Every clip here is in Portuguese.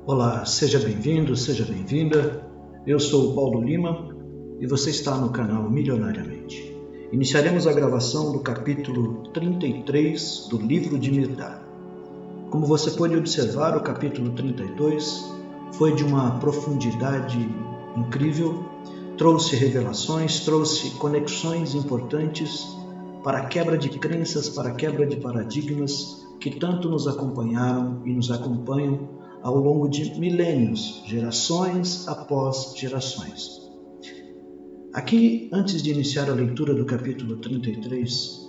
Olá, seja bem-vindo, seja bem-vinda. Eu sou o Paulo Lima e você está no canal Milionariamente. Iniciaremos a gravação do capítulo 33 do livro de Mirdá. Como você pode observar, o capítulo 32 foi de uma profundidade incrível, trouxe revelações, trouxe conexões importantes para a quebra de crenças, para a quebra de paradigmas que tanto nos acompanharam e nos acompanham ao longo de milênios, gerações após gerações. Aqui, antes de iniciar a leitura do capítulo 33,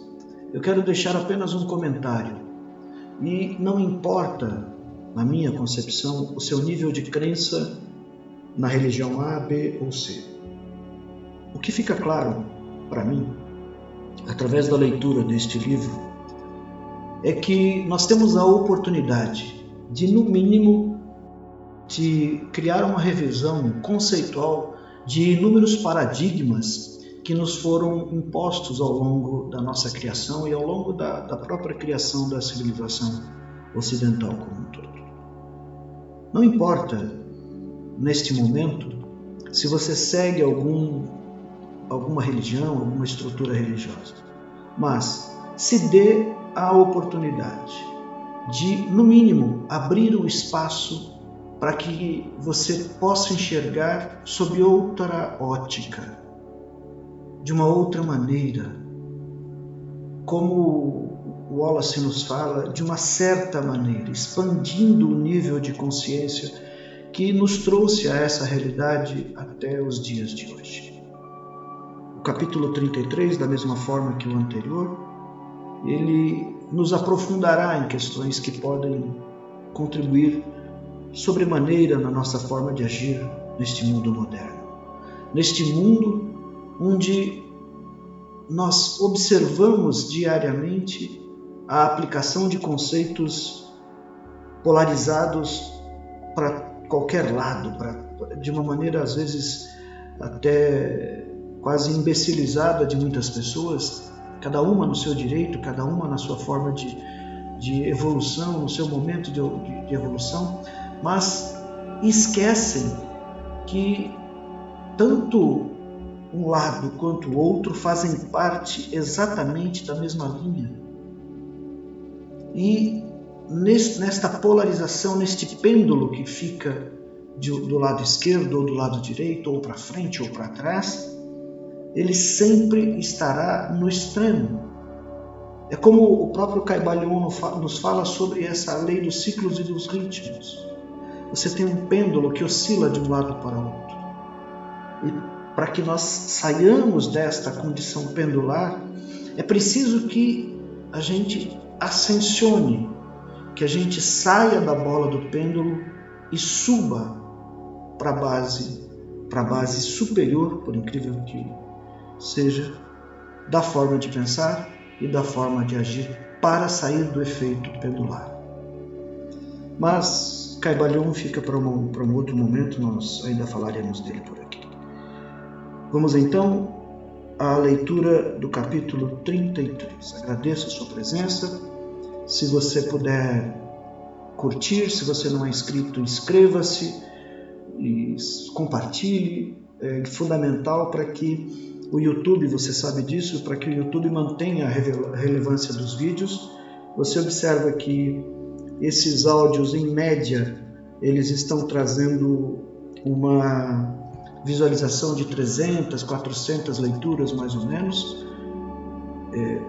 eu quero deixar apenas um comentário. E não importa, na minha concepção, o seu nível de crença na religião A, B ou C. O que fica claro para mim, através da leitura deste livro, é que nós temos a oportunidade de, no mínimo, de criar uma revisão conceitual de inúmeros paradigmas que nos foram impostos ao longo da nossa criação e ao longo da própria criação da civilização ocidental como um todo. Não importa, neste momento, se você segue alguma religião, alguma estrutura religiosa, mas se dê a oportunidade de, no mínimo, abrir o espaço para que você possa enxergar sob outra ótica, de uma outra maneira, como o Wallace nos fala, de uma certa maneira, expandindo o nível de consciência que nos trouxe a essa realidade até os dias de hoje. O capítulo 33, da mesma forma que o anterior, ele nos aprofundará em questões que podem contribuir sobremaneira na nossa forma de agir neste mundo moderno. Neste mundo onde nós observamos diariamente a aplicação de conceitos polarizados para qualquer lado, de uma maneira às vezes até quase imbecilizada de muitas pessoas, cada uma no seu direito, cada uma na sua forma de evolução, no seu momento de evolução, mas esquecem que tanto um lado quanto o outro fazem parte exatamente da mesma linha. E nesta polarização, neste pêndulo que fica do lado esquerdo ou do lado direito, ou para frente ou para trás, ele sempre estará no extremo. É como o próprio Caibalion nos fala sobre essa lei dos ciclos e dos ritmos. Você tem um pêndulo que oscila de um lado para o outro. E para que nós saiamos desta condição pendular, é preciso que a gente ascensione, que a gente saia da bola do pêndulo e suba para a base superior, por incrível que seja, da forma de pensar e da forma de agir para sair do efeito pendular. Mas Caibalion fica para um outro momento, nós ainda falaremos dele por aqui. Vamos então à leitura do capítulo 33. Agradeço a sua presença. Se você puder curtir, se você não é inscrito, inscreva-se e compartilhe. É fundamental para que o YouTube, você sabe disso, para que o YouTube mantenha a relevância dos vídeos. Você observa que esses áudios, em média, eles estão trazendo uma visualização de 300, 400 leituras, mais ou menos.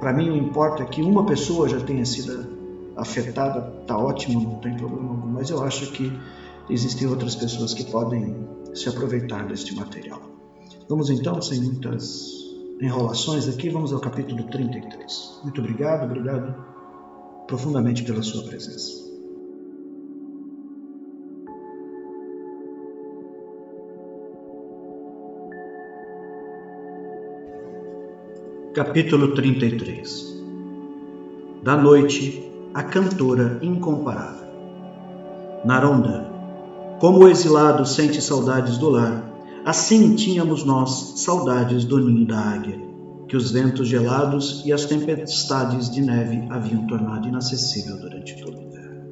Para mim, o que importa é que uma pessoa já tenha sido afetada, está ótimo, não tem problema algum, mas eu acho que existem outras pessoas que podem se aproveitar deste material. Vamos então, sem muitas enrolações aqui, vamos ao capítulo 33. Muito obrigado profundamente pela sua presença. Capítulo 33. Da noite, a cantora incomparável. Naronda, como o exilado sente saudades do lar, assim tínhamos nós saudades do ninho da águia, que os ventos gelados e as tempestades de neve haviam tornado inacessível durante todo o inverno.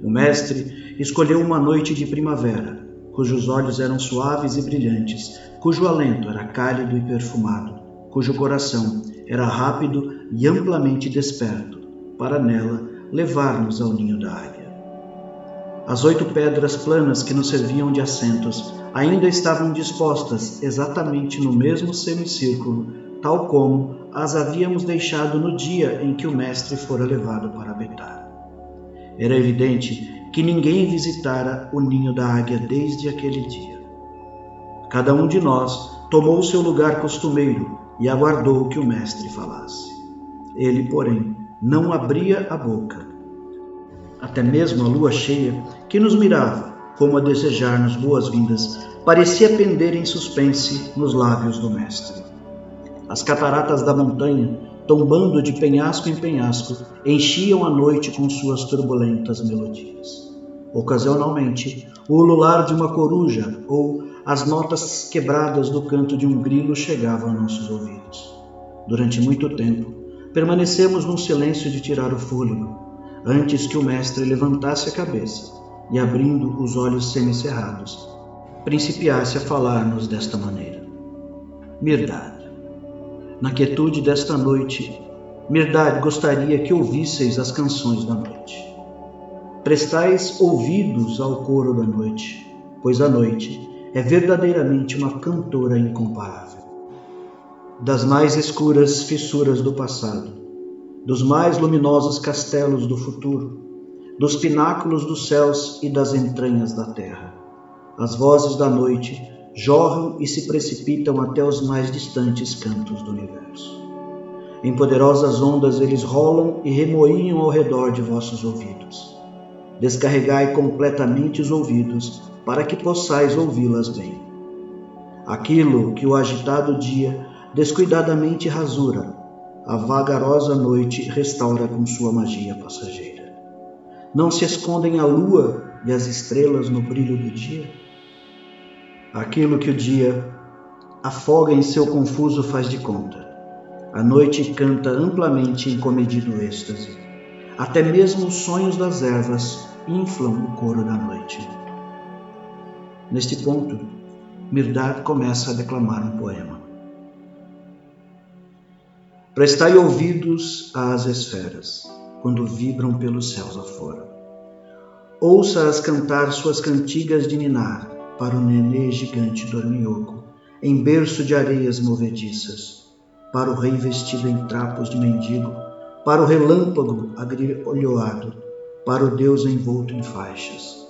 O mestre escolheu uma noite de primavera, cujos olhos eram suaves e brilhantes, cujo alento era cálido e perfumado, cujo coração era rápido e amplamente desperto, para nela levar-nos ao ninho da águia. As 8 pedras planas que nos serviam de assentos ainda estavam dispostas exatamente no mesmo semicírculo, tal como as havíamos deixado no dia em que o mestre fora levado para Betá. Era evidente que ninguém visitara o ninho da águia desde aquele dia. Cada um de nós tomou seu lugar costumeiro e aguardou que o mestre falasse. Ele, porém, não abria a boca. Até mesmo a lua cheia, que nos mirava, como a desejar-nos boas-vindas, parecia pender em suspense nos lábios do mestre. As cataratas da montanha, tombando de penhasco em penhasco, enchiam a noite com suas turbulentas melodias. Ocasionalmente, o ulular de uma coruja ou as notas quebradas do canto de um grilo chegavam a nossos ouvidos. Durante muito tempo, permanecemos num silêncio de tirar o fôlego, antes que o mestre levantasse a cabeça e, abrindo os olhos semicerrados, principiasse a falar-nos desta maneira. Mirdad, na quietude desta noite, Mirdad gostaria que ouvisseis as canções da noite. Prestais ouvidos ao coro da noite, pois a noite é verdadeiramente uma cantora incomparável. Das mais escuras fissuras do passado, dos mais luminosos castelos do futuro, dos pináculos dos céus e das entranhas da terra, as vozes da noite jorram e se precipitam até os mais distantes cantos do universo. Em poderosas ondas eles rolam e remoinham ao redor de vossos ouvidos. Descarregai completamente os ouvidos para que possais ouvi-las bem. Aquilo que o agitado dia descuidadamente rasura, a vagarosa noite restaura com sua magia passageira. Não se escondem a lua e as estrelas no brilho do dia? Aquilo que o dia afoga em seu confuso faz de conta. A noite canta amplamente em comedido êxtase. Até mesmo os sonhos das ervas inflam o coro da noite. Neste ponto, Mirdad começa a declamar um poema. Prestai ouvidos às esferas, quando vibram pelos céus afora. Ouça-as cantar suas cantigas de ninar para o nenê gigante dorminhoco, em berço de areias movediças, para o rei vestido em trapos de mendigo, para o relâmpago agriolhoado, para o Deus envolto em faixas.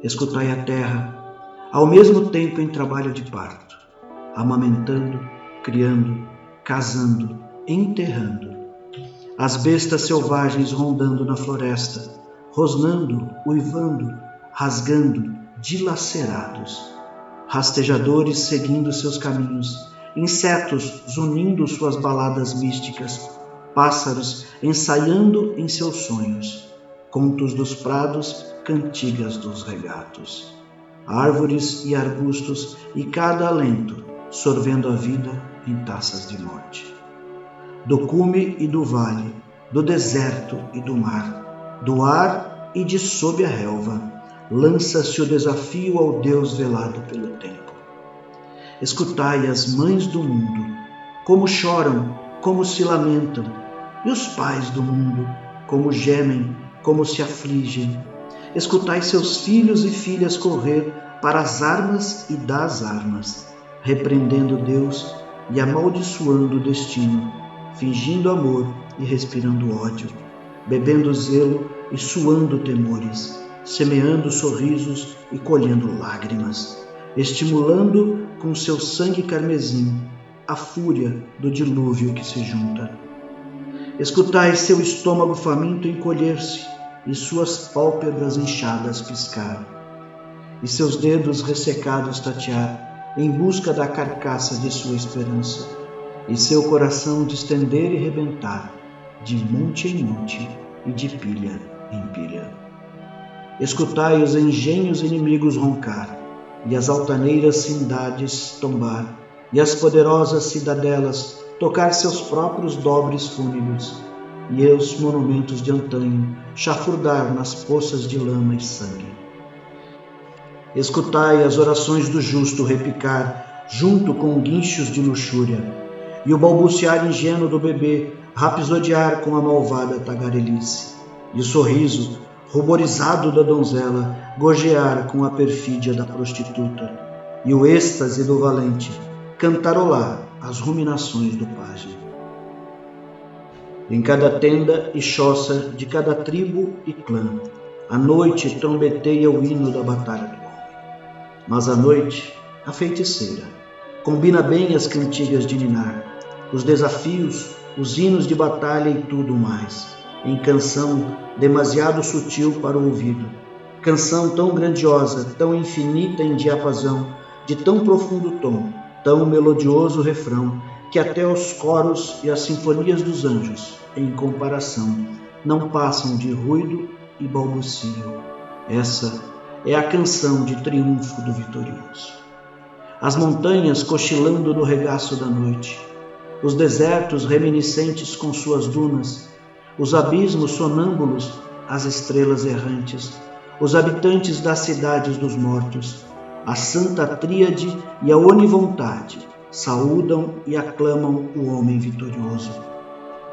Escutai a terra, ao mesmo tempo em trabalho de parto, amamentando, criando, casando, enterrando. As bestas selvagens rondando na floresta, rosnando, uivando, rasgando, dilacerados. Rastejadores seguindo seus caminhos, insetos zunindo suas baladas místicas, pássaros ensaiando em seus sonhos, contos dos prados, cantigas dos regatos. Árvores e arbustos e cada alento, sorvendo a vida em taças de morte. Do cume e do vale, do deserto e do mar, do ar e de sob a relva, lança-se o desafio ao Deus velado pelo tempo. Escutai as mães do mundo, como choram, como se lamentam, e os pais do mundo, como gemem, como se afligem. Escutai seus filhos e filhas correr para as armas e das armas, repreendendo Deus e amaldiçoando o destino, fingindo amor e respirando ódio, bebendo zelo e suando temores, semeando sorrisos e colhendo lágrimas, estimulando com seu sangue carmesim a fúria do dilúvio que se junta. Escutai seu estômago faminto encolher-se e suas pálpebras inchadas piscar, e seus dedos ressecados tatear em busca da carcaça de sua esperança, e seu coração distender e rebentar, de monte em monte e de pilha em pilha. Escutai os engenhos inimigos roncar, e as altaneiras cidades tombar, e as poderosas cidadelas tocar seus próprios dobres fúnebres, e os monumentos de antanho chafurdar nas poças de lama e sangue. Escutai as orações do justo repicar junto com guinchos de luxúria, e o balbuciar ingênuo do bebê rapsodear com a malvada tagarelice, e o sorriso ruborizado da donzela gorjear com a perfídia da prostituta, e o êxtase do valente cantarolar as ruminações do pajem. Em cada tenda e choça de cada tribo e clã, a noite trombeteia o hino da batalha do homem. Mas a noite, a feiticeira, combina bem as cantigas de ninar, os desafios, os hinos de batalha e tudo mais, em canção demasiado sutil para o ouvido, canção tão grandiosa, tão infinita em diapasão, de tão profundo tom, tão melodioso refrão, que até os coros e as sinfonias dos anjos, em comparação, não passam de ruído e balbucio. Essa é a canção de triunfo do vitorioso. As montanhas cochilando no regaço da noite, os desertos reminiscentes com suas dunas, os abismos sonâmbulos, as estrelas errantes, os habitantes das cidades dos mortos, a santa tríade e a onivontade saúdam e aclamam o homem vitorioso.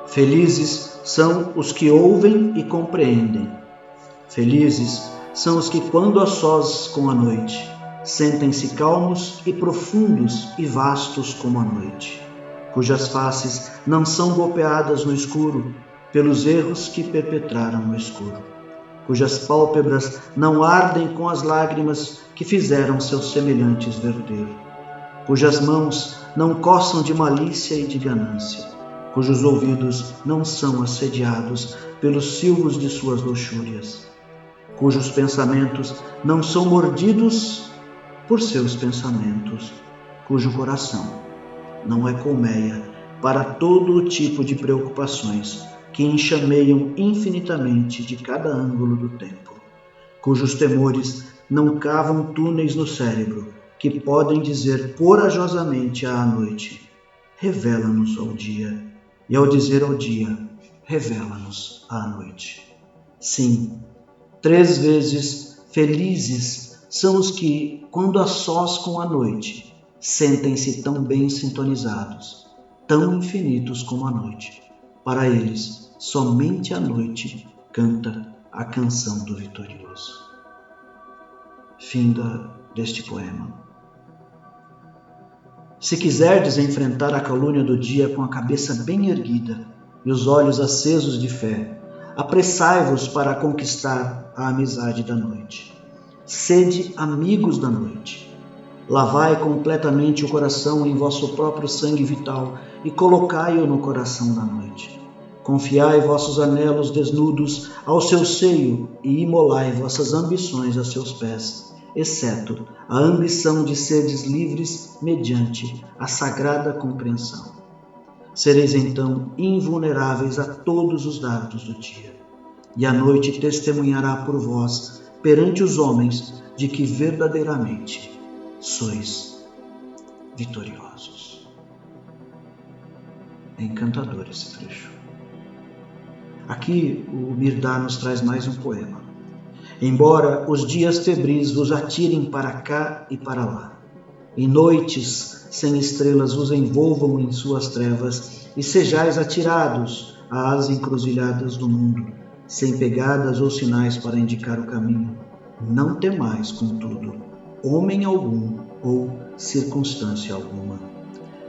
Felizes são os que ouvem e compreendem. Felizes são os que, quando a sós com a noite, sentem-se calmos e profundos e vastos como a noite, cujas faces não são golpeadas no escuro pelos erros que perpetraram no escuro, cujas pálpebras não ardem com as lágrimas que fizeram seus semelhantes verter, cujas mãos não coçam de malícia e de ganância, cujos ouvidos não são assediados pelos silvos de suas luxúrias, cujos pensamentos não são mordidos por seus pensamentos, cujo coração não é colmeia para todo o tipo de preocupações que enxameiam infinitamente de cada ângulo do tempo, cujos temores não cavam túneis no cérebro que podem dizer corajosamente à noite: revela-nos ao dia, e ao dizer ao dia: revela-nos à noite. Sim, 3 vezes felizes são os que, quando a sós com a noite, sentem-se tão bem sintonizados, tão infinitos como a noite. Para eles, somente a noite canta a canção do vitorioso. Finda deste poema. Se quiserdes enfrentar a calúnia do dia com a cabeça bem erguida e os olhos acesos de fé, apressai-vos para conquistar a amizade da noite. Sede amigos da noite. Lavai completamente o coração em vosso próprio sangue vital e colocai-o no coração da noite. Confiai vossos anelos desnudos ao seu seio e imolai vossas ambições a seus pés, exceto a ambição de seres livres mediante a sagrada compreensão. Sereis então invulneráveis a todos os dardos do dia, e a noite testemunhará por vós perante os homens de que verdadeiramente sois vitoriosos. É encantador esse trecho. Aqui o Mirdá nos traz mais um poema. Embora os dias febris vos atirem para cá e para lá, e noites sem estrelas vos envolvam em suas trevas, e sejais atirados às encruzilhadas do mundo, sem pegadas ou sinais para indicar o caminho, não temais, contudo, homem algum ou circunstância alguma.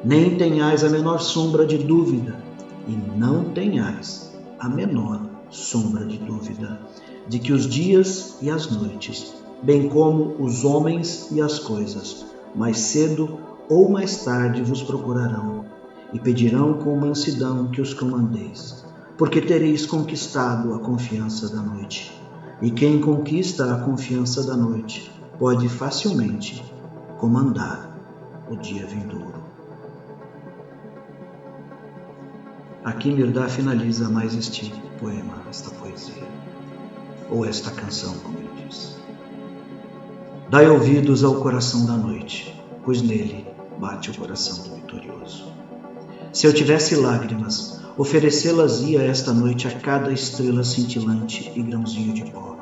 Nem tenhais a menor sombra de dúvida, e não tenhais a menor sombra de dúvida, de que os dias e as noites, bem como os homens e as coisas, mais cedo ou mais tarde vos procurarão, e pedirão com mansidão que os comandeis, porque tereis conquistado a confiança da noite. E quem conquista a confiança da noite pode facilmente comandar o dia vindouro. Aqui Mirdá finaliza mais este poema, esta poesia, ou esta canção, como ele diz. Dai ouvidos ao coração da noite, pois nele bate o coração do vitorioso. Se eu tivesse lágrimas, oferecê-las-ia esta noite a cada estrela cintilante e grãozinho de pó,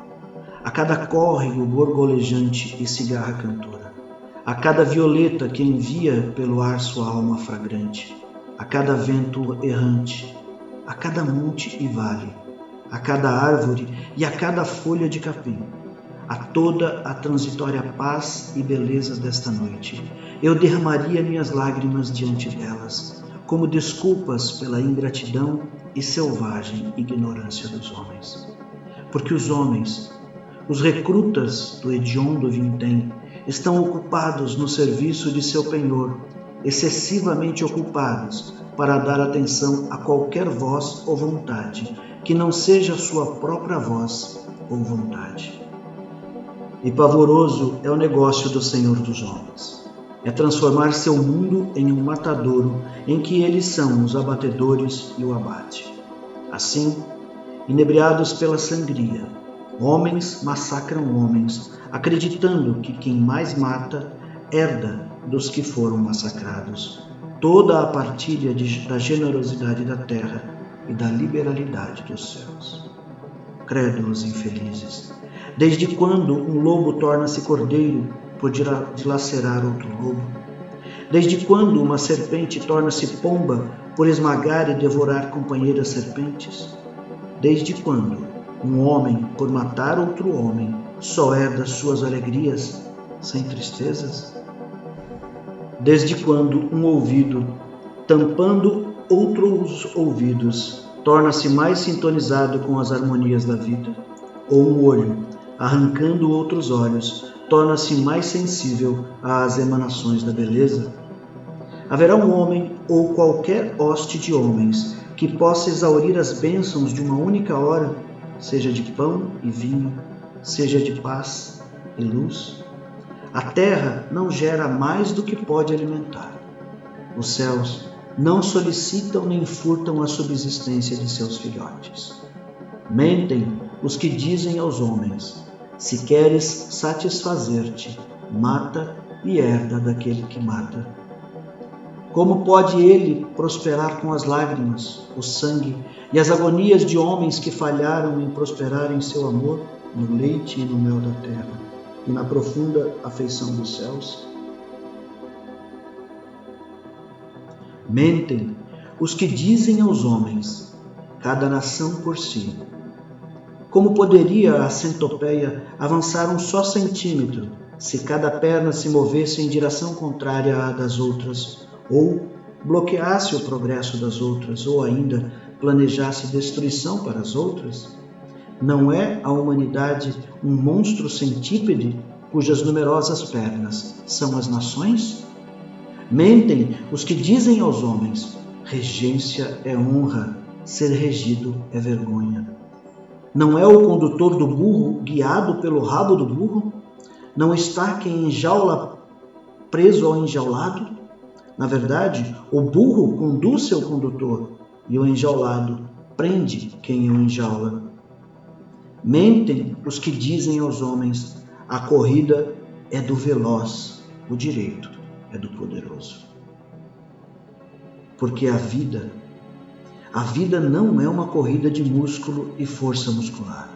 a cada córrego borbolejante e cigarra cantora, a cada violeta que envia pelo ar sua alma fragrante, a cada vento errante, a cada monte e vale, a cada árvore e a cada folha de capim, a toda a transitória paz e beleza desta noite, eu derramaria minhas lágrimas diante delas, como desculpas pela ingratidão e selvagem ignorância dos homens. Porque os homens, os recrutas do hediondo vintém, estão ocupados no serviço de seu penhor, excessivamente ocupados para dar atenção a qualquer voz ou vontade, que não seja sua própria voz ou vontade. E pavoroso é o negócio do Senhor dos homens. É transformar seu mundo em um matadouro em que eles são os abatedores e o abate. Assim, inebriados pela sangria, homens massacram homens, acreditando que quem mais mata herda dos que foram massacrados toda a partilha da generosidade da terra e da liberalidade dos céus. Crédulos infelizes, desde quando um lobo torna-se cordeiro por dilacerar outro lobo? Desde quando uma serpente torna-se pomba por esmagar e devorar companheiras serpentes? Desde quando um homem, por matar outro homem, só herda suas alegrias sem tristezas? Desde quando um ouvido, tampando outros ouvidos, torna-se mais sintonizado com as harmonias da vida? Ou um olho, arrancando outros olhos, torna-se mais sensível às emanações da beleza? Haverá um homem ou qualquer hoste de homens que possa exaurir as bênçãos de uma única hora, seja de pão e vinho, seja de paz e luz? A terra não gera mais do que pode alimentar. Os céus não solicitam nem furtam a subsistência de seus filhotes. Mentem os que dizem aos homens: se queres satisfazer-te, mata e herda daquele que mata. Como pode ele prosperar com as lágrimas, o sangue e as agonias de homens que falharam em prosperar em seu amor, no leite e no mel da terra, e na profunda afeição dos céus? Mentem os que dizem aos homens, cada nação por si. Como poderia a centopeia avançar um só centímetro se cada perna se movesse em direção contrária à das outras, ou bloqueasse o progresso das outras, ou ainda planejasse destruição para as outras? Não é a humanidade um monstro centípede cujas numerosas pernas são as nações? Mentem os que dizem aos homens: regência é honra, ser regido é vergonha. Não é o condutor do burro guiado pelo rabo do burro? Não está quem enjaula preso ao enjaulado? Na verdade, o burro conduz seu condutor e o enjaulado prende quem o enjaula. Mentem os que dizem aos homens: a corrida é do veloz, o direito é do poderoso. Porque a vida não é uma corrida de músculo e força muscular.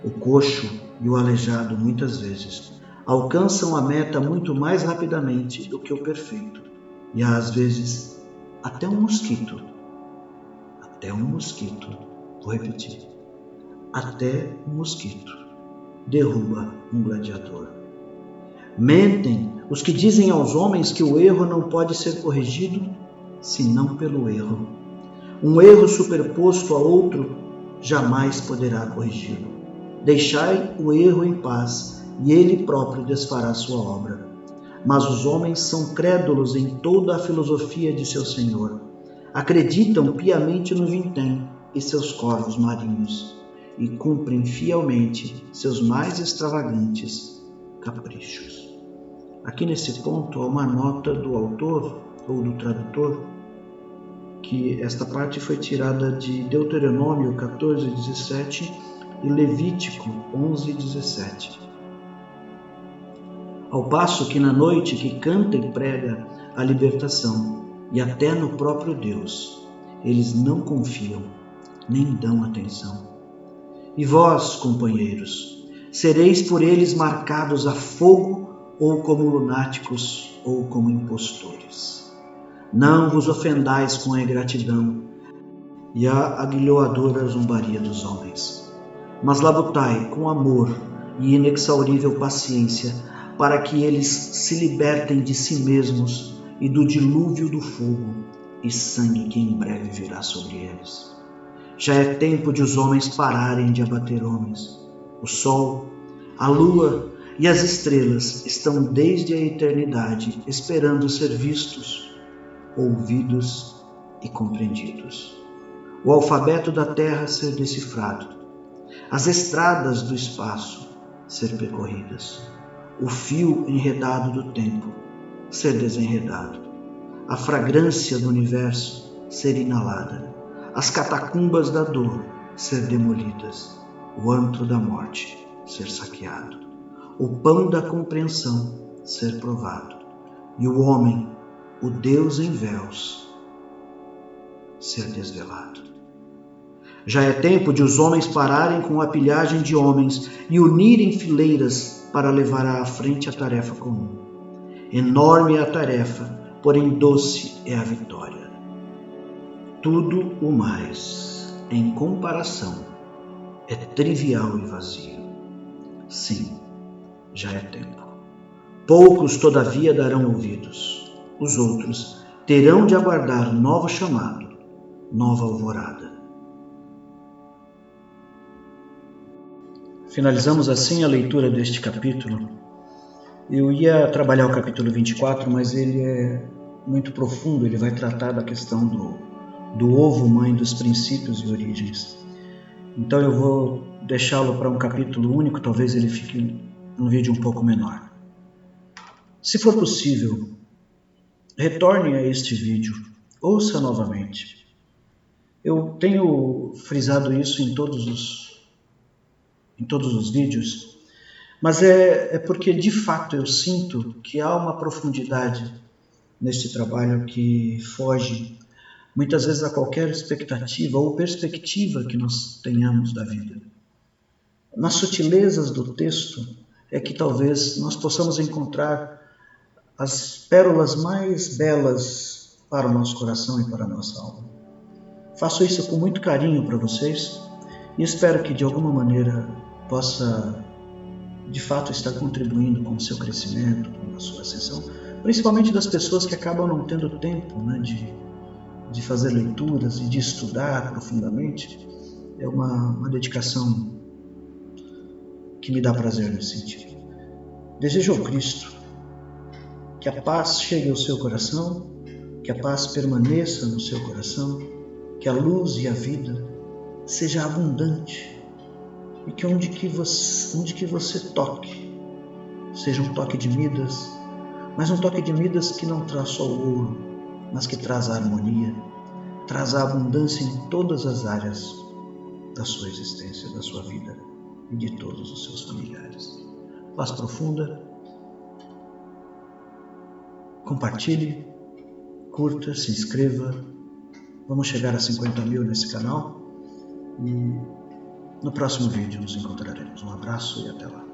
O coxo e o aleijado, muitas vezes, alcançam a meta muito mais rapidamente do que o perfeito. E às vezes, até um mosquito, vou repetir, até um mosquito derruba um gladiador. Mentem os que dizem aos homens que o erro não pode ser corrigido, senão pelo erro. Um erro superposto a outro jamais poderá corrigi-lo. Deixai o erro em paz, e ele próprio desfará sua obra. Mas os homens são crédulos em toda a filosofia de seu Senhor. Acreditam piamente no vintém e seus corvos marinhos, e cumprem fielmente seus mais extravagantes caprichos. Aqui nesse ponto há uma nota do autor ou do tradutor, que esta parte foi tirada de Deuteronômio 14:17 e Levítico 11:17. Ao passo que na noite que canta e prega a libertação, e até no próprio Deus, eles não confiam, nem dão atenção. E vós, companheiros, sereis por eles marcados a fogo, ou como lunáticos, ou como impostores. Não vos ofendais com a ingratidão e a aguilhoadora zombaria dos homens, mas labutai com amor e inexaurível paciência, para que eles se libertem de si mesmos e do dilúvio do fogo e sangue que em breve virá sobre eles. Já é tempo de os homens pararem de abater homens. O sol, a lua e as estrelas estão desde a eternidade esperando ser vistos, ouvidos e compreendidos. O alfabeto da terra ser decifrado, as estradas do espaço ser percorridas, o fio enredado do tempo ser desenredado, a fragrância do universo ser inalada, as catacumbas da dor ser demolidas, o antro da morte ser saqueado, o pão da compreensão ser provado, e o homem, o Deus em véus, ser desvelado. Já é tempo de os homens pararem com a pilhagem de homens e unirem fileiras para levar à frente a tarefa comum. Enorme é a tarefa, porém doce é a vitória. Tudo o mais, em comparação, é trivial e vazio. Sim, já é tempo. Poucos, todavia, darão ouvidos. Os outros terão de aguardar novo chamado, nova alvorada. Finalizamos assim a leitura deste capítulo. Eu ia trabalhar o capítulo 24, mas ele é muito profundo, ele vai tratar da questão do ovo mãe dos princípios e origens. Então eu vou deixá-lo para um capítulo único, talvez ele fique um vídeo um pouco menor. Se for possível, retorne a este vídeo, ouça novamente. Eu tenho frisado isso em todos os vídeos, mas é porque de fato eu sinto que há uma profundidade neste trabalho que foge muitas vezes a qualquer expectativa ou perspectiva que nós tenhamos da vida. Nas sutilezas do texto é que talvez nós possamos encontrar as pérolas mais belas para o nosso coração e para a nossa alma. Faço isso com muito carinho para vocês e espero que de alguma maneira possa de fato estar contribuindo com o seu crescimento, com a sua ascensão, principalmente das pessoas que acabam não tendo tempo, de fazer leituras e de estudar profundamente. É uma dedicação que me dá prazer nesse sentido. Desejo ao Cristo que a paz chegue ao seu coração, que a paz permaneça no seu coração, que a luz e a vida seja abundante e que onde que você toque seja um toque de Midas, mas um toque de Midas que não traz só o ouro, mas que traz a harmonia, traz a abundância em todas as áreas da sua existência, da sua vida e de todos os seus familiares. Paz profunda. Compartilhe, curta, se inscreva. Vamos chegar a 50 mil nesse canal e no próximo vídeo nos encontraremos. Um abraço e até lá.